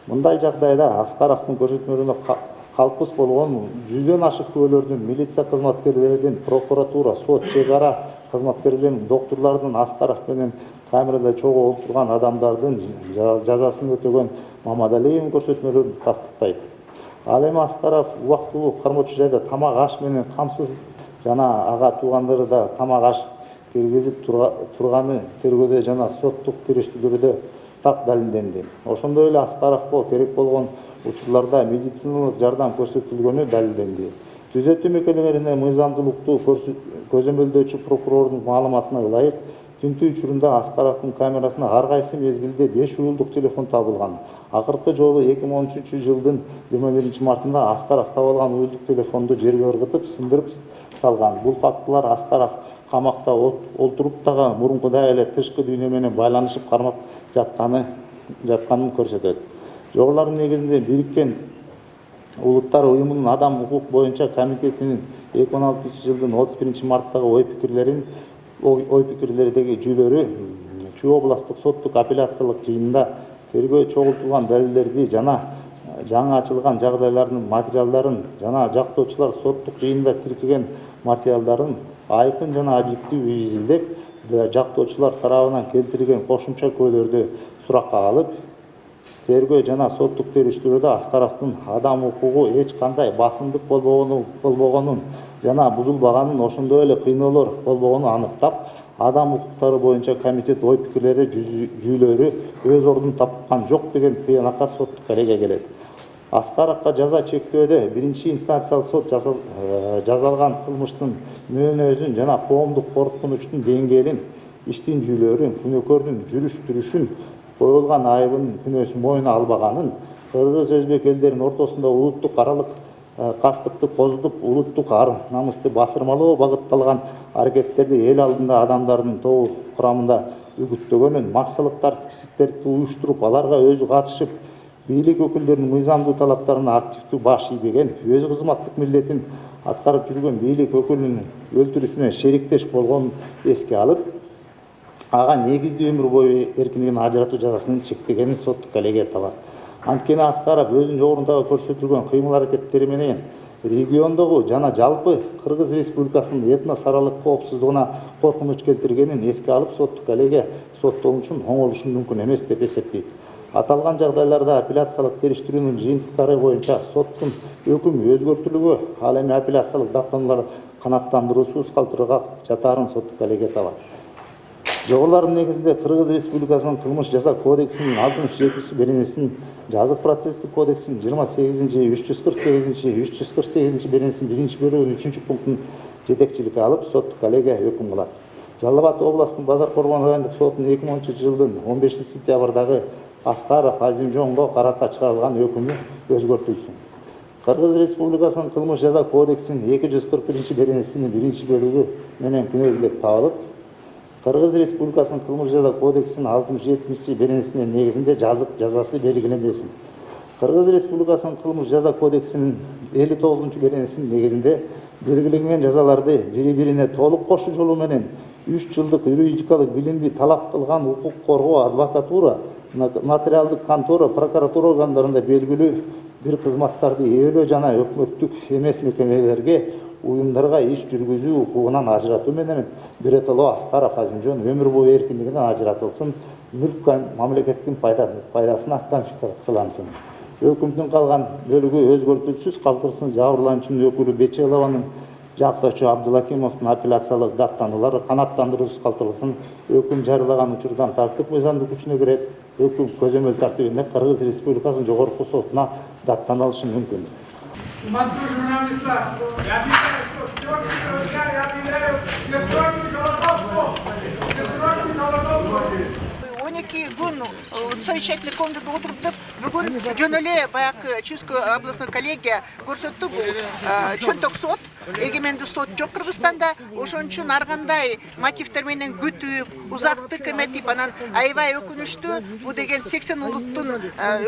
Мындай жагдайда Аскаровдун көрсөтмөлөрүнө калпыс болгон 100дөн ашык күбөлөрдүн, милиция кызматкерлеринин, прокуратура, сот, чек ара кызматкерлеринин, доктурлардын Аскаров менен камерада чогуу отурган адамдардын жазасын өтөгөн Мамадалиевдин көрсөтмөлөрүн тастыктайт. Ал эми Аскаров убактылуу кармоочу жайда тамак аш менен камсыз жана ага туугандары да тамак аш киргизип турганы тергөөдө жана соттук териштирүүдө так далилденди. Ошондой эле Аскаровго керек болгон учурларда медициналык жардам көрсөтүлгөнү далилденди. Түзөтүү мекемелерине мыйзамдуулукту көзөмөлдөөчү прокурордун маалыматына ылайык, тинтүү учурунда Аскаровдун камерасына ар кайсы мезгилде 5 уюлдук телефон табылган. Акыркы жолу 2013-жылдын 21-мартында Аскаров табылган уюлдук телефонду жерге ыргытып, сындырып салган. Бул фактылар Аскаров камакта олтуруп дагы мурункудай эле тышкы дүйнө менен байланышып кармап жатканын көрсөтөт. Жогорулардын негизинде Бириккен Улуттар уюмунун адам укук боюнча комитетинин 2016-жылдын 31-марттагы ой пикирлердеги жүйөлөрү Чүй областтык соттук апелляциялык жыйынында тергөө чогултулган далилдерди жана жаңы ачылган жагдайлардын материалдарын жана жактоочулар соттук жыйында тиркеген материалдарын айкын жана объективдүү изилдеп, жактоочулар тарабынан келтирилген кошумча күбөлөрдү суракка алып, тергөө жана соттук териштирүүдө Аскаровдун адам укугу эч кандай басымдык болбогонун жана бузулбаганын, ошондой эле кыйноолор болбогонун аныктап, адам укуктары боюнча комитет ой пикирлери жүйөлөрү өз ордун тапкан жок деген тыянакка соттук элеге келет. Аскаровго жаза чектөөдө биринчи инстанциялык сот жазалган кылмыштын мөөнөзүн жана коомдук коркунучтун деңгээлин, иштин жүйөлөрүн, күнөөкөрдүн жүрүш-турушун, коюлган айыбынын күнөөсүн мойнуна албаганын, кыргыз өзбек элдеринин ортосунда улуттук аралык кастыкты козутуп, улуттук ар намысты басырмалоо багытталган аракеттерди эл алдында адамдардын тобу курамында үгүттөгөнүн, массалык тартипсиздикти уюштуруп, аларга өзү катышып, бийлик өкүлдөрүнүн мыйзамдуу талаптарына активдүү баш ийбеген, өз кызматтык милдетин аткарып жүргөн бийлик өкүлүнүн өлтүрүүсүнө шериктеш болгонун эске алып, ага негиздүү өмүр бою эркиндигин ажыратуу жазасын чектегенин соттук элеге табат. Анткени Аскаров өзүнүн жогорундагы көрсөтүлгөн кыймыл-аракеттери менен региондогу жана жалпы Кыргыз Республикасынын этнос аралык коопсуздугуна коркунуч келтиргенин эске алып, соттук элеге соттолуучун оңолушу мүмкүн эмес деп эсептейт. Аталган жагдайларда апелляциялык териштирүүнүн жыйынтыктары боюнча соттун өкүмү өзгөртүлүүгө, ал эми апелляциялык даттануулар канааттандыруусуз калтырууга жатаарын соттук элеге табат. Жогорулардын негизинде Кыргыз Республикасынын кылмыш жаза кодексинин 67-беренесинин, жазык процесстик кодексинин 28, 348, 348 беренесинин 1-бөлүгүнүн 3-пунктун жетекчиликке алып, соттук элеге өкүм кылат. Жалал Абад областынын Базар Коргон райондук сотунун 2010-жылдын 15-сентябрдагы Аскаров Азимжонго карата чыгарылган өкүмү өзгөртүлсүн. Кыргыз Республикасынын кылмыш жаза кодексинин 241-беренесинин 1-бөлүгү менен күнөөдүүлүк табылып, Кыргыз Республикасынын кылмыш жаза кодексинин 67-беренесинин негизинде жазык жазасы белгиленбесин. Кыргыз Республикасынын кылмыш жаза кодексинин 59-беренесинин негизинде белгиленген жазаларды бири-бирине толук кошуу жолу менен 3 жылдык юридикалык билимди талап кылган укук коргоо адвокатура, нотариалдык контора, прокуратура органдарында белгилүү бир кызматтарды ээлөө жана өкмөттүк эмес мекемелерге, уюмдарга иш жүргүзүү укугунан ажыратуу менен биротоло Аскаров Азимжон өмүр бою эркиндигинен ажыратылсын, мүлк мамлекеттин пайдасына конфискациялансын. Өкүмдүн калган бөлүгү өзгөртүлсүз калтырсын. Жабырлануучунун өкүлү Бечелованын, жактоочу Абдулакимовдун апелляциялык даттануулары канааттандыруусуз калтырылсын. Өкүм жарыялаган учурдан тартып мыйзамдуу күчүнө кирет. Өкүм көзөмөл тартибинде Кыргыз Республикасынын жогорку сотуна даттаналышы мүмкүн. Урматтуу журналисттер, я объявляю, что сегодня я объявляю бессрочный голодовку. 12 күн совещательный комнатада отырдық. Бүгін жөн эле баягы Чуйская областной коллегия көрсөттү, бул чөнтөк сот, эгеменди сот жок Кыргызстанда. Ошон үчүн ар кандай мотивдер менен күтүп, узаттык эметип, анан аябай өкүнүчтүү. Бул деген 80 улуттун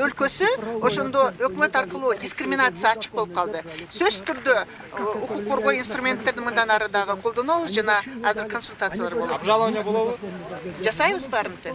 өлкөсү, ошондо өкмөт аркылуу дискриминация ачык болуп калды. Сөзсүз түрдө укук коргоо инструменттерин мындан ары дагы колдонобуз жана азыр консультациялар болот. Обжалование болобу? Жасайбыз барымды.